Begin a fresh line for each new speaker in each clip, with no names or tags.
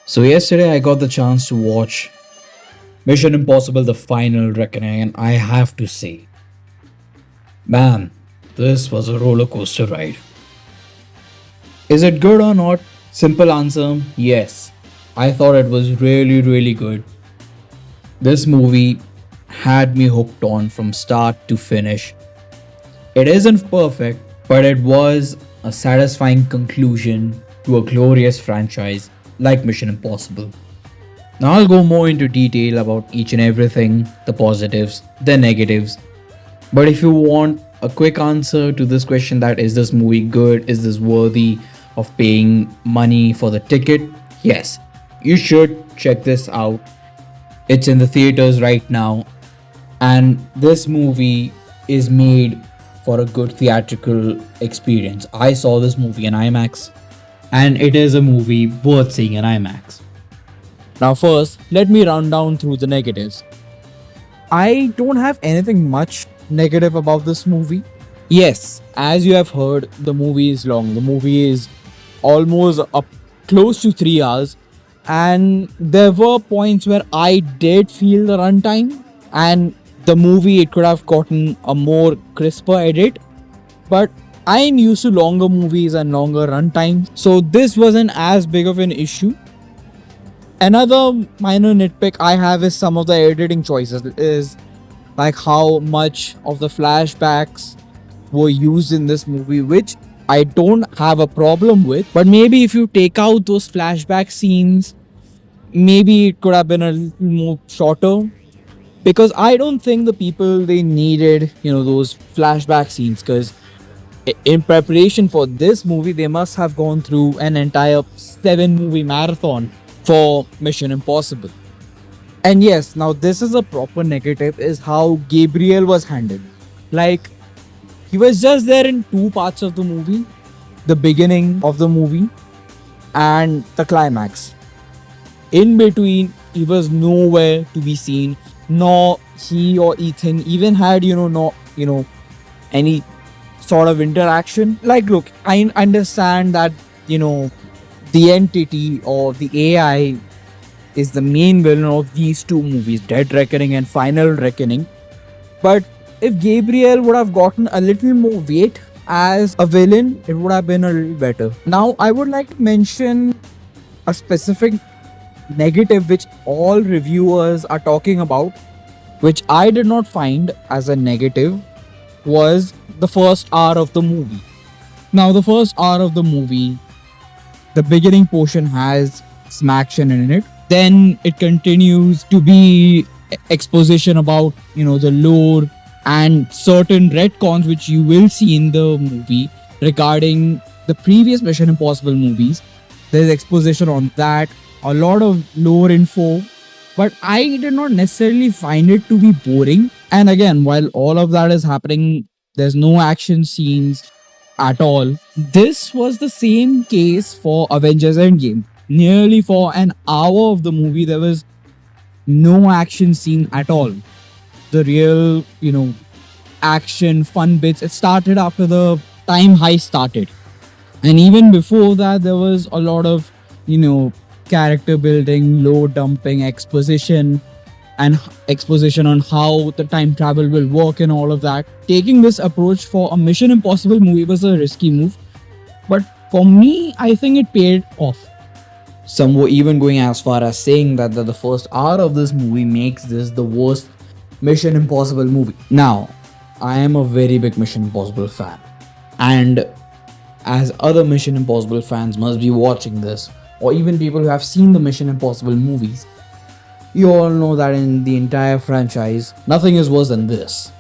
So, yesterday I got the chance to watch Mission Impossible The Final Reckoning, and I have to say, man, this was a roller coaster ride. Is it good or not? Simple answer yes. I thought it was really, really good. This movie had me hooked on from start to finish. It isn't perfect, but it was a satisfying conclusion to a glorious franchise like Mission Impossible. Now I'll go more into detail about each and everything, the positives, the negatives. But if you want a quick answer to this question, that is this movie good? Is this worthy of paying money for the ticket? Yes, you should check this out. It's in the theaters right now, and this movie is made for a good theatrical experience. I saw this movie in IMAX, and it is a movie worth seeing in IMAX. Now, first, let me run down through the negatives. I don't have anything much negative about this movie. Yes, as you have heard, the movie is long. The movie is almost up close to 3 hours, and there were points where I did feel the runtime, and the movie it could have gotten a more crisper edit, but I'm used to longer movies and longer runtimes, so this wasn't as big of an issue. Another minor nitpick I have is some of the editing choices, is like how much of the flashbacks were used in this movie, which I don't have a problem with. But maybe if you take out those flashback scenes, maybe it could have been a little more shorter. Because I don't think the people they needed, those flashback scenes. Because in preparation for this movie, they must have gone through an entire 7-movie marathon for Mission Impossible. And yes, now this is a proper negative, is how Gabriel was handled. Like, he was just there in 2 parts of the movie, the beginning of the movie and the climax. In between, he was nowhere to be seen, nor he or Ethan even had, any sort of interaction. Like, look, I understand that, the entity or the AI is the main villain of these 2 movies, Dead Reckoning and Final Reckoning. But if Gabriel would have gotten a little more weight as a villain, it would have been a little better. Now, I would like to mention a specific negative which all reviewers are talking about, which I did not find as a negative, was the first hour of the movie. Now, the first hour of the movie, the beginning portion has some action in it. Then it continues to be exposition about, the lore and certain retcons which you will see in the movie regarding the previous Mission Impossible movies. There's exposition on that, a lot of lore info, but I did not necessarily find it to be boring. And again, while all of that is happening, there's no action scenes at all. This was the same case for Avengers Endgame. Nearly for an hour of the movie, there was no action scene at all. The real, action, fun bits, it started after the time heist started. And even before that, there was a lot of, character building, lore dumping, exposition, and exposition on how the time travel will work and all of that. Taking this approach for a Mission Impossible movie was a risky move, but for me, I think it paid off. Some were even going as far as saying that the first hour of this movie makes this the worst Mission Impossible movie. Now, I am a very big Mission Impossible fan, and as other Mission Impossible fans must be watching this, or even people who have seen the Mission Impossible movies, you all know that in the entire franchise, nothing is worse than this.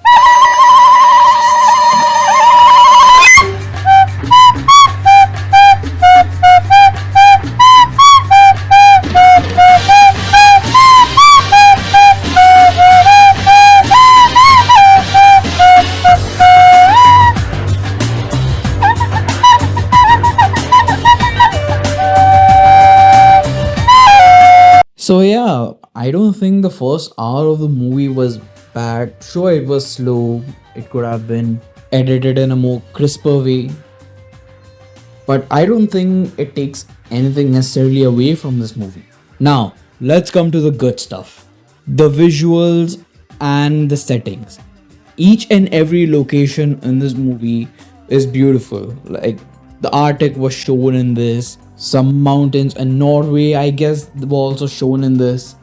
So yeah, I don't think the first hour of the movie was bad. Sure, it was slow. It could have been edited in a more crisper way. But I don't think it takes anything necessarily away from this movie. Now, let's come to the good stuff, the visuals and the settings. Each and every location in this movie is beautiful. Like the Arctic was shown in this, some mountains in Norway, I guess, were also shown in this.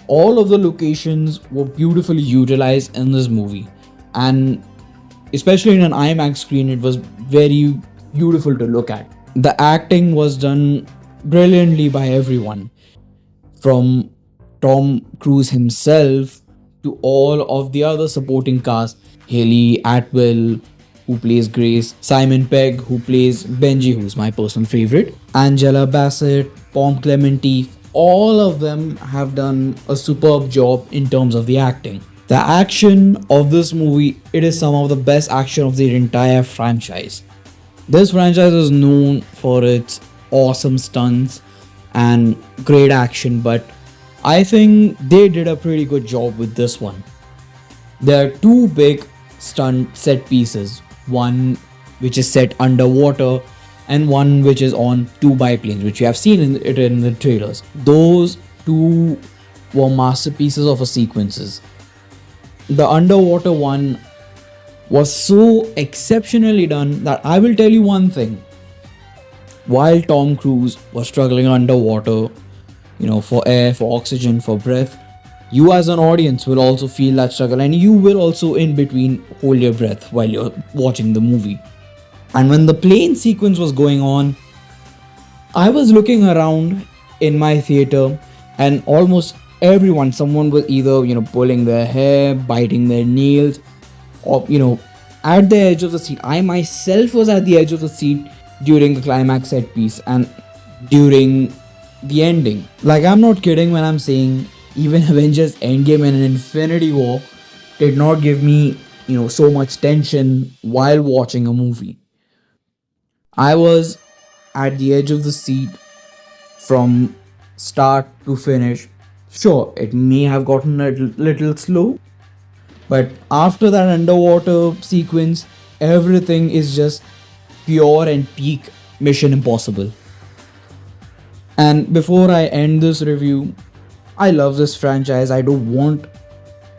All of the locations were beautifully utilized in this movie, and especially in an IMAX screen, it was very beautiful to look at. The acting was done brilliantly by everyone, from Tom Cruise himself to all of the other supporting cast. Haley Atwell, who plays Grace, Simon Pegg, who plays Benji, who's my personal favorite, Angela Bassett, Pom Clementi, all of them have done a superb job in terms of the acting. The action of this movie, it is some of the best action of the entire franchise. This franchise is known for its awesome stunts and great action, but I think they did a pretty good job with this one. There are two big stunt set pieces, one which is set underwater and one which is on two biplanes, which you have seen in the trailers. Those two were masterpieces of a sequences. The underwater one was so exceptionally done that I will tell you one thing. While Tom Cruise was struggling underwater, for air, for oxygen, for breath, you as an audience will also feel that struggle, and you will also in between hold your breath while you're watching the movie. And when the plane sequence was going on, I was looking around in my theater, and almost everyone, someone was either pulling their hair, biting their nails, or at the edge of the seat. I myself was at the edge of the seat during the climax set piece and during the ending. Like, I'm not kidding when I'm saying even Avengers Endgame and Infinity War did not give me so much tension while watching a movie. I was at the edge of the seat from start to finish. Sure, it may have gotten a little slow, but after that underwater sequence, everything is just pure and peak Mission Impossible. And before I end this review, I love this franchise. I don't want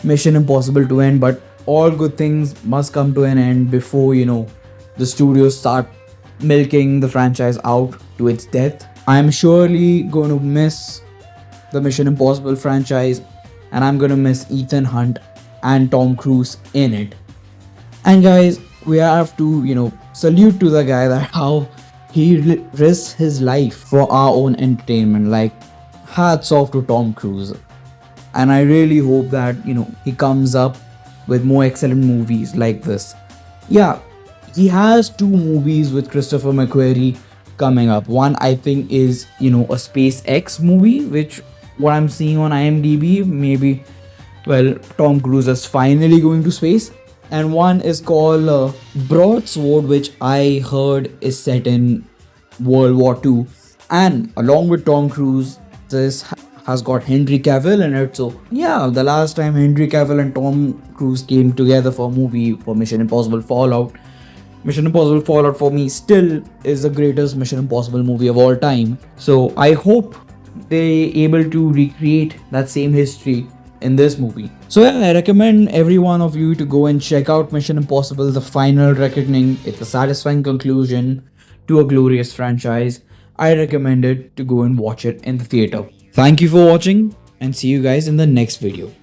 Mission Impossible to end, but all good things must come to an end before the studios start milking the franchise out to its death. I'm surely going to miss the Mission Impossible franchise, and I'm going to miss Ethan Hunt and Tom Cruise in it. And guys, we have to salute to the guy that how he risks his life for our own entertainment. Like, hats off to Tom Cruise. And I really hope that he comes up with more excellent movies like this. Yeah, he has two movies with Christopher McQuarrie coming up. One, I think, is a SpaceX movie, which what I'm seeing on IMDb, maybe Tom Cruise is finally going to space. And one is called Broadsword, which I heard is set in World War II. And along with Tom Cruise, this has got Henry Cavill in it. So yeah, the last time Henry Cavill and Tom Cruise came together for a movie for Mission Impossible Fallout, Mission Impossible Fallout for me still is the greatest Mission Impossible movie of all time. So I hope they able to recreate that same history in this movie. So yeah, I recommend every one of you to go and check out Mission Impossible The Final Reckoning. It's a satisfying conclusion to a glorious franchise. I recommend it to go and watch it in the theater. Thank you for watching, and see you guys in the next video.